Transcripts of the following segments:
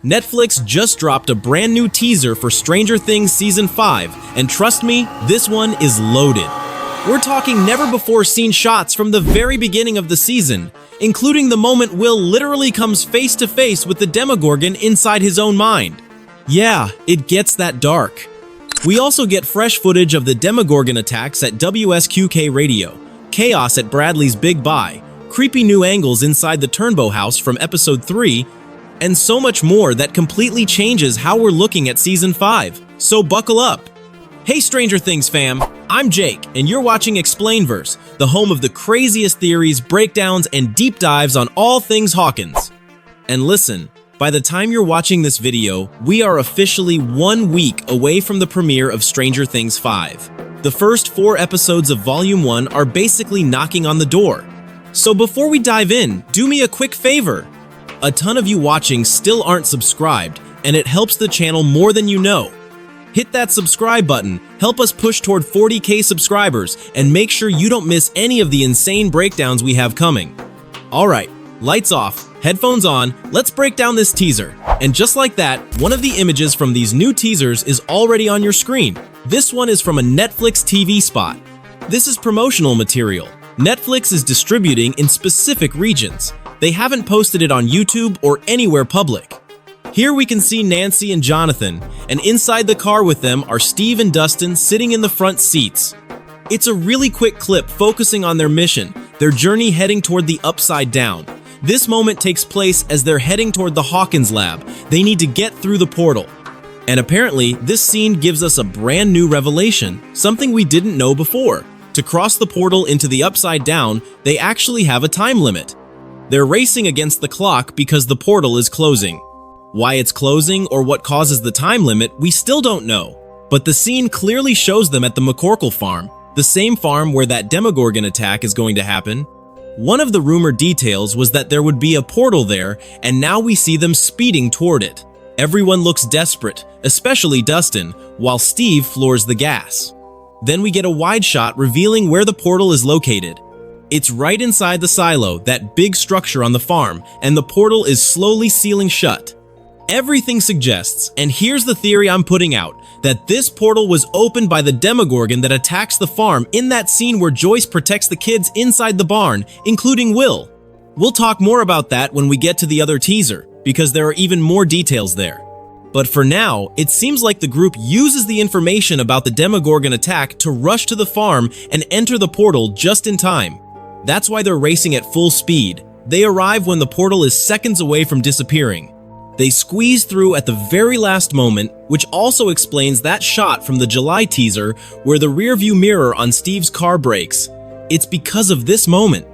Netflix just dropped a brand new teaser for Stranger Things Season 5, and trust me, this one is loaded. We're talking never-before-seen shots from the very beginning of the season, including the moment Will literally comes face-to-face with the Demogorgon inside his own mind. Yeah, it gets that dark. We also get fresh footage of the Demogorgon attacks at WSQK Radio, chaos at Bradley's Big Buy, creepy new angles inside the Turnbow house from Episode 3, and so much more that completely changes how we're looking at Season 5, so buckle up! Hey Stranger Things fam, I'm Jake, and you're watching Explainverse, the home of the craziest theories, breakdowns, and deep dives on all things Hawkins. And listen, by the time you're watching this video, we are officially 1 week away from the premiere of Stranger Things 5. The first 4 episodes of Volume 1 are basically knocking on the door. So before we dive in, do me a quick favor. A ton of you watching still aren't subscribed, and it helps the channel more than you know. Hit that subscribe button, help us push toward 40K subscribers, and make sure you don't miss any of the insane breakdowns we have coming. Alright, lights off, headphones on, let's break down this teaser. And just like that, one of the images from these new teasers is already on your screen. This one is from a Netflix TV spot. This is promotional material. Netflix is distributing in specific regions. They haven't posted it on YouTube or anywhere public. Here we can see Nancy and Jonathan, and inside the car with them are Steve and Dustin sitting in the front seats. It's a really quick clip focusing on their mission, their journey heading toward the Upside Down. This moment takes place as they're heading toward the Hawkins lab. They need to get through the portal. And apparently, this scene gives us a brand new revelation, something we didn't know before. To cross the portal into the Upside Down, they actually have a time limit. They're racing against the clock because the portal is closing. Why it's closing or what causes the time limit, we still don't know. But the scene clearly shows them at the McCorkle farm, the same farm where that Demogorgon attack is going to happen. One of the rumored details was that there would be a portal there, and now we see them speeding toward it. Everyone looks desperate, especially Dustin, while Steve floors the gas. Then we get a wide shot revealing where the portal is located. It's right inside the silo, that big structure on the farm, and the portal is slowly sealing shut. Everything suggests, and here's the theory I'm putting out, that this portal was opened by the Demogorgon that attacks the farm in that scene where Joyce protects the kids inside the barn, including Will. We'll talk more about that when we get to the other teaser, because there are even more details there. But for now, it seems like the group uses the information about the Demogorgon attack to rush to the farm and enter the portal just in time. That's why they're racing at full speed. They arrive when the portal is seconds away from disappearing. They squeeze through at the very last moment, which also explains that shot from the July teaser where the rearview mirror on Steve's car breaks. It's because of this moment.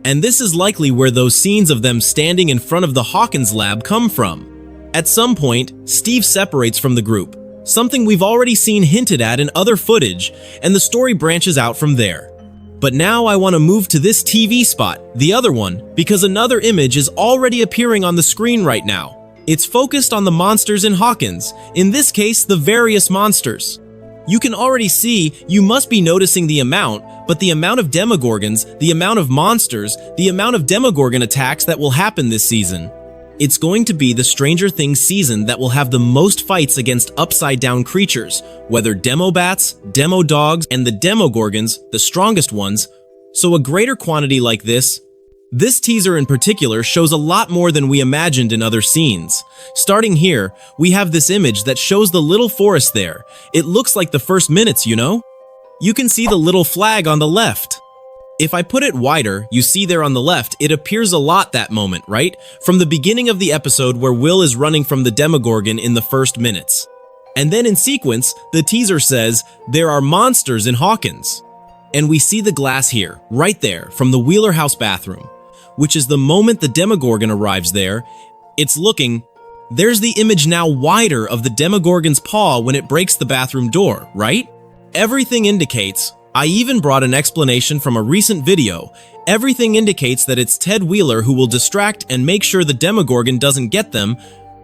And this is likely where those scenes of them standing in front of the Hawkins lab come from. At some point, Steve separates from the group, something we've already seen hinted at in other footage, and the story branches out from there. But now I want to move to this TV spot, the other one, because another image is already appearing on the screen right now. It's focused on the monsters in Hawkins, in this case, the various monsters. You can already see, you must be noticing the amount, but the amount of Demogorgons, the amount of monsters, the amount of Demogorgon attacks that will happen this season. It's going to be the Stranger Things season that will have the most fights against upside-down creatures, whether Demobats, Demodogs, and the Demogorgons, the strongest ones. So a greater quantity like this teaser in particular shows a lot more than we imagined in other scenes. Starting here, we have this image that shows the little forest there. It looks like the first minutes, you know? You can see the little flag on the left. If I put it wider, you see there on the left, it appears a lot that moment, right? From the beginning of the episode where Will is running from the Demogorgon in the first minutes. And then in sequence, the teaser says, there are monsters in Hawkins. And we see the glass here, right there, from the Wheeler house bathroom, which is the moment the Demogorgon arrives there. It's looking, there's the image now wider of the Demogorgon's paw when it breaks the bathroom door, right? Everything indicates, I even brought an explanation from a recent video, everything indicates that it's Ted Wheeler who will distract and make sure the Demogorgon doesn't get them,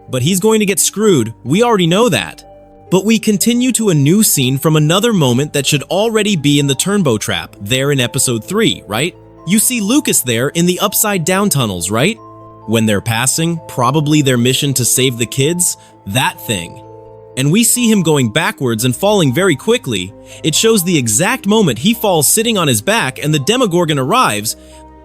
but he's going to get screwed, we already know that. But we continue to a new scene from another moment that should already be in the Turnbow trap, there in episode 3, right? You see Lucas there in the upside down tunnels, right? When they're passing, probably their mission to save the kids, that thing. And we see him going backwards and falling very quickly. It shows the exact moment he falls sitting on his back and the Demogorgon arrives,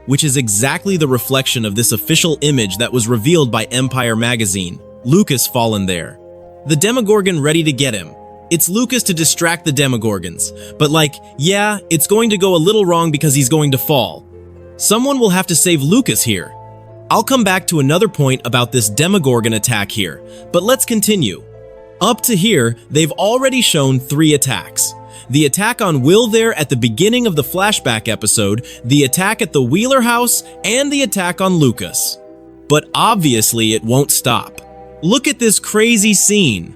which is exactly the reflection of this official image that was revealed by Empire magazine. Lucas fallen there. The Demogorgon ready to get him. It's Lucas to distract the Demogorgons. But yeah, it's going to go a little wrong because he's going to fall. Someone will have to save Lucas here. I'll come back to another point about this Demogorgon attack here, but let's continue. Up to here, they've already shown 3 attacks. The attack on Will there at the beginning of the flashback episode, the attack at the Wheeler house, and the attack on Lucas. But obviously it won't stop. Look at this crazy scene.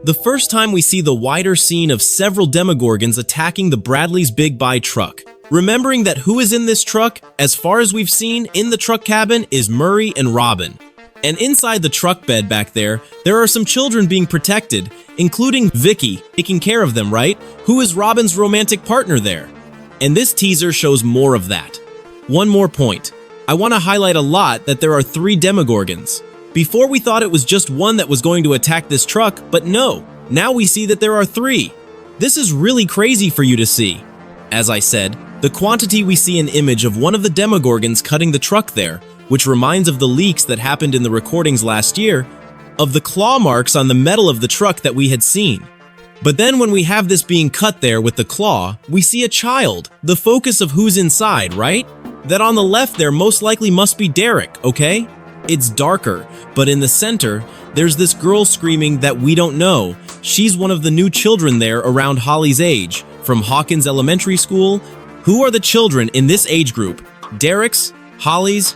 The first time we see the wider scene of several Demogorgons attacking the Bradley's Big Buy truck. Remembering that who is in this truck, as far as we've seen in the truck cabin, is Murray and Robin. And inside the truck bed back there are some children being protected, including Vicky, taking care of them, right? Who is Robin's romantic partner there. And this teaser shows more of that. One more point. I want to highlight a lot that there are 3 Demogorgons. Before we thought it was just one that was going to attack this truck, but no, now we see that there are 3. This is really crazy for you to see. As I said, the quantity we see an image of one of the Demogorgons cutting the truck there, which reminds of the leaks that happened in the recordings last year, of the claw marks on the metal of the truck that we had seen. But then when we have this being cut there with the claw, we see a child, the focus of who's inside, right? That on the left there most likely must be Derek, okay? It's darker, but in the center, there's this girl screaming that we don't know. She's one of the new children there around Holly's age, from Hawkins Elementary School. Who are the children in this age group? Derek's? Holly's?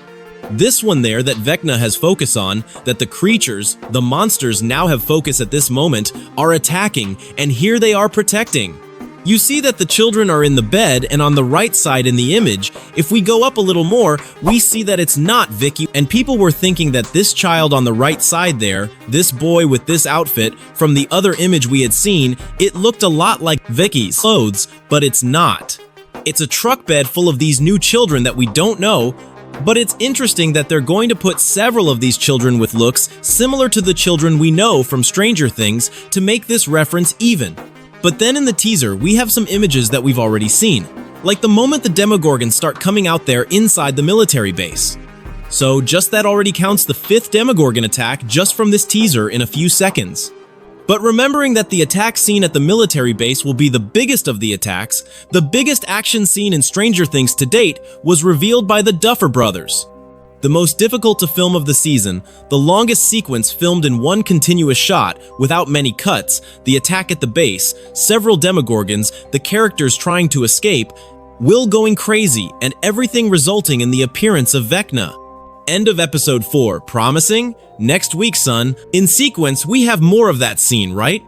This one there that Vecna has focus on, that the creatures, the monsters now have focus at this moment, are attacking, and here they are protecting. You see that the children are in the bed, and on the right side in the image, if we go up a little more, we see that it's not Vicky, and people were thinking that this child on the right side there, this boy with this outfit, from the other image we had seen, it looked a lot like Vicky's clothes, but it's not. It's a truck bed full of these new children that we don't know, but it's interesting that they're going to put several of these children with looks similar to the children we know from Stranger Things to make this reference even. But then in the teaser, we have some images that we've already seen, like the moment the Demogorgons start coming out there inside the military base. So just that already counts the 5th Demogorgon attack just from this teaser in a few seconds. But remembering that the attack scene at the military base will be the biggest of the attacks, the biggest action scene in Stranger Things to date was revealed by the Duffer Brothers. The most difficult to film of the season, the longest sequence filmed in one continuous shot without many cuts, the attack at the base, several Demogorgons, the characters trying to escape, Will going crazy, and everything resulting in the appearance of Vecna. End of episode 4. Promising? Next week, son. In sequence, we have more of that scene, right?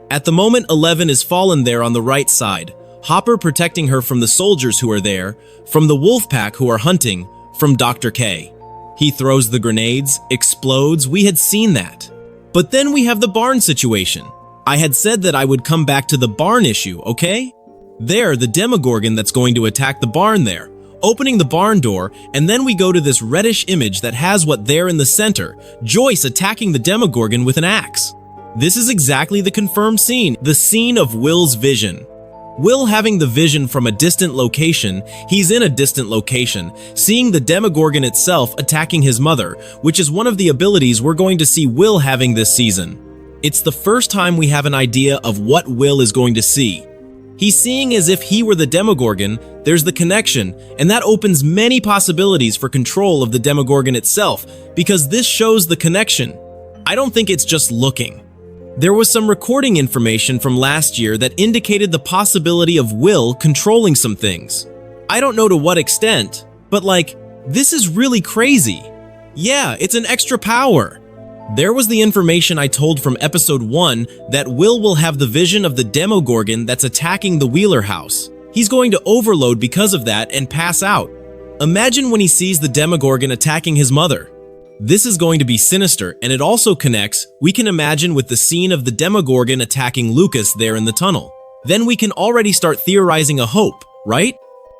At the moment, 11 is fallen there on the right side. Hopper protecting her from the soldiers who are there, from the wolf pack who are hunting, from Dr. K. He throws the grenades, explodes, we had seen that. But then we have the barn situation. I had said that I would come back to the barn issue, okay? There, the Demogorgon that's going to attack the barn there, opening the barn door, and then we go to this reddish image that has what there in the center, Joyce attacking the Demogorgon with an axe. This is exactly the confirmed scene, the scene of Will's vision. Will having the vision from a distant location, he's in a distant location, seeing the Demogorgon itself attacking his mother, which is one of the abilities we're going to see Will having this season. It's the first time we have an idea of what Will is going to see. He's seeing as if he were the Demogorgon, there's the connection, and that opens many possibilities for control of the Demogorgon itself, because this shows the connection. I don't think it's just looking. There was some recording information from last year that indicated the possibility of Will controlling some things. I don't know to what extent, but this is really crazy. Yeah, it's an extra power. There was the information I told from episode 1 that Will have the vision of the Demogorgon that's attacking the Wheeler house. He's going to overload because of that and pass out. Imagine when he sees the Demogorgon attacking his mother. This is going to be sinister, and it also connects, we can imagine, with the scene of the Demogorgon attacking Lucas there in the tunnel. Then we can already start theorizing a hope, right?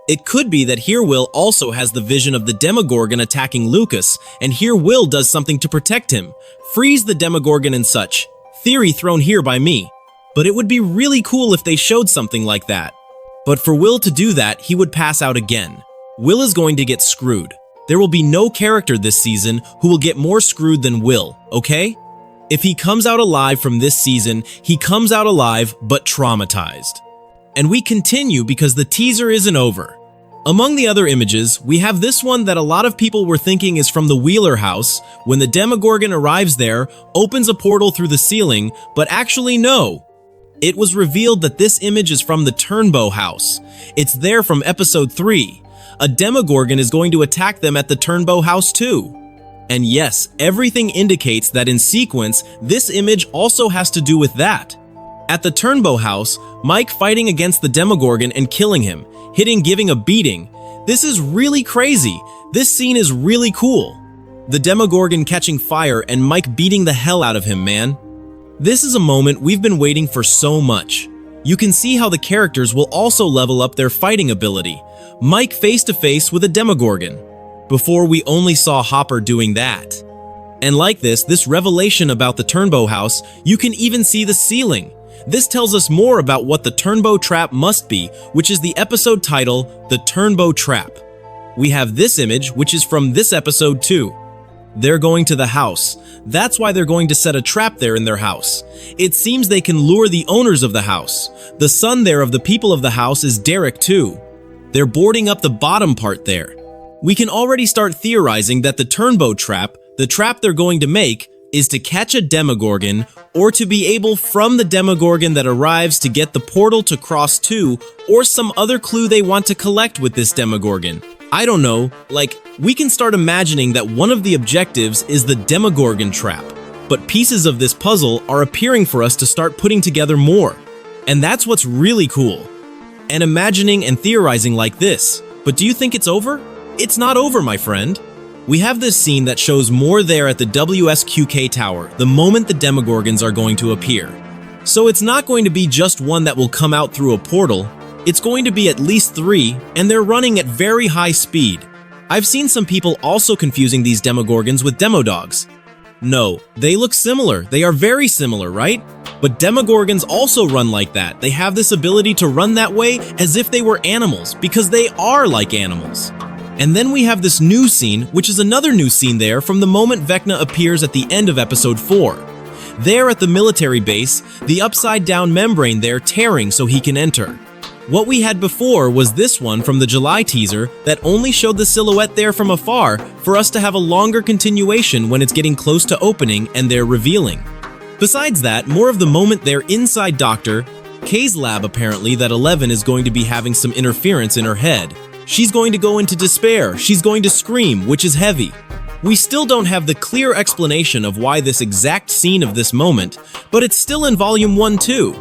It could be that here Will also has the vision of the Demogorgon attacking Lucas, and here Will does something to protect him, freeze the Demogorgon and such. Theory thrown here by me. But it would be really cool if they showed something like that. But for Will to do that, he would pass out again. Will is going to get screwed. There will be no character this season who will get more screwed than Will, okay? If he comes out alive from this season, he comes out alive but traumatized. And we continue because the teaser isn't over. Among the other images, we have this one that a lot of people were thinking is from the Wheeler house, when the Demogorgon arrives there, opens a portal through the ceiling, but actually no. It was revealed that this image is from the Turnbow house. It's there from episode 3. A Demogorgon is going to attack them at the Turnbow house too. And yes, everything indicates that in sequence, this image also has to do with that. At the Turnbow house, Mike fighting against the Demogorgon and killing him, giving a beating. This is really crazy. This scene is really cool. The Demogorgon catching fire and Mike beating the hell out of him, man. This is a moment we've been waiting for so much. You can see how the characters will also level up their fighting ability. Mike face to face with a Demogorgon. Before we only saw Hopper doing that. And like this revelation about the Turnbow house, you can even see the ceiling. This tells us more about what the Turnbow Trap must be, which is the episode title, The Turnbow Trap. We have this image, which is from this episode too. They're going to the house. That's why they're going to set a trap there in their house. It seems they can lure the owners of the house. The son there of the people of the house is Derek too. They're boarding up the bottom part there. We can already start theorizing that the Turnbow Trap, the trap they're going to make, is to catch a Demogorgon, or to be able from the Demogorgon that arrives to get the portal to cross to, or some other clue they want to collect with this Demogorgon. I don't know, we can start imagining that one of the objectives is the Demogorgon trap, but pieces of this puzzle are appearing for us to start putting together more. And that's what's really cool. And imagining and theorizing like this. But do you think it's over? It's not over, my friend. We have this scene that shows more there at the WSQK Tower the moment the Demogorgons are going to appear. So it's not going to be just one that will come out through a portal. It's going to be at least 3, and they're running at very high speed. I've seen some people also confusing these Demogorgons with Demodogs. No, they look similar. They are very similar, right? But Demogorgons also run like that. They have this ability to run that way as if they were animals, because they are like animals. And then we have this new scene, which is another new scene there from the moment Vecna appears at the end of episode 4. There at the military base, the upside-down membrane there tearing so he can enter. What we had before was this one from the July teaser that only showed the silhouette there from afar for us to have a longer continuation when it's getting close to opening and they're revealing. Besides that, more of the moment they're inside Dr. K's lab apparently that 11 is going to be having some interference in her head. She's going to go into despair, she's going to scream, which is heavy. We still don't have the clear explanation of why this exact scene of this moment, but it's still in Volume 1 too.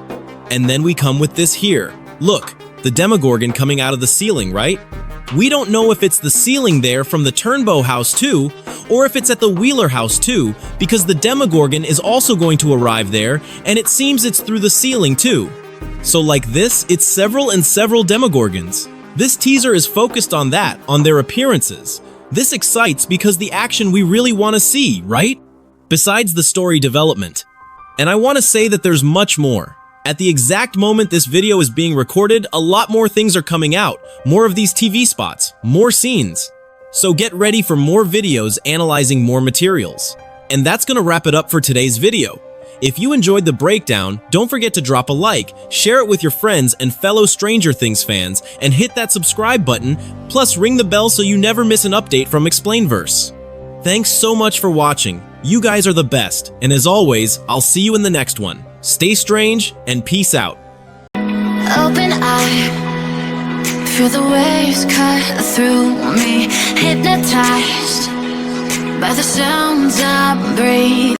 And then we come with this here. Look, the Demogorgon coming out of the ceiling, right? We don't know if it's the ceiling there from the Turnbow house too, or if it's at the Wheeler house too, because the Demogorgon is also going to arrive there, and it seems it's through the ceiling too. So like this, it's several and several Demogorgons. This teaser is focused on that, on their appearances. This excites because the action we really want to see, right? Besides the story development. And I want to say that there's much more. At the exact moment this video is being recorded, a lot more things are coming out. More of these TV spots, more scenes. So get ready for more videos analyzing more materials. And that's gonna wrap it up for today's video. If you enjoyed the breakdown, don't forget to drop a like, share it with your friends and fellow Stranger Things fans, and hit that subscribe button, plus ring the bell so you never miss an update from Explainverse. Thanks so much for watching. You guys are the best, and as always, I'll see you in the next one. Stay strange, and peace out. Open eye, feel the waves cut through me, hypnotized by the sounds I breathe.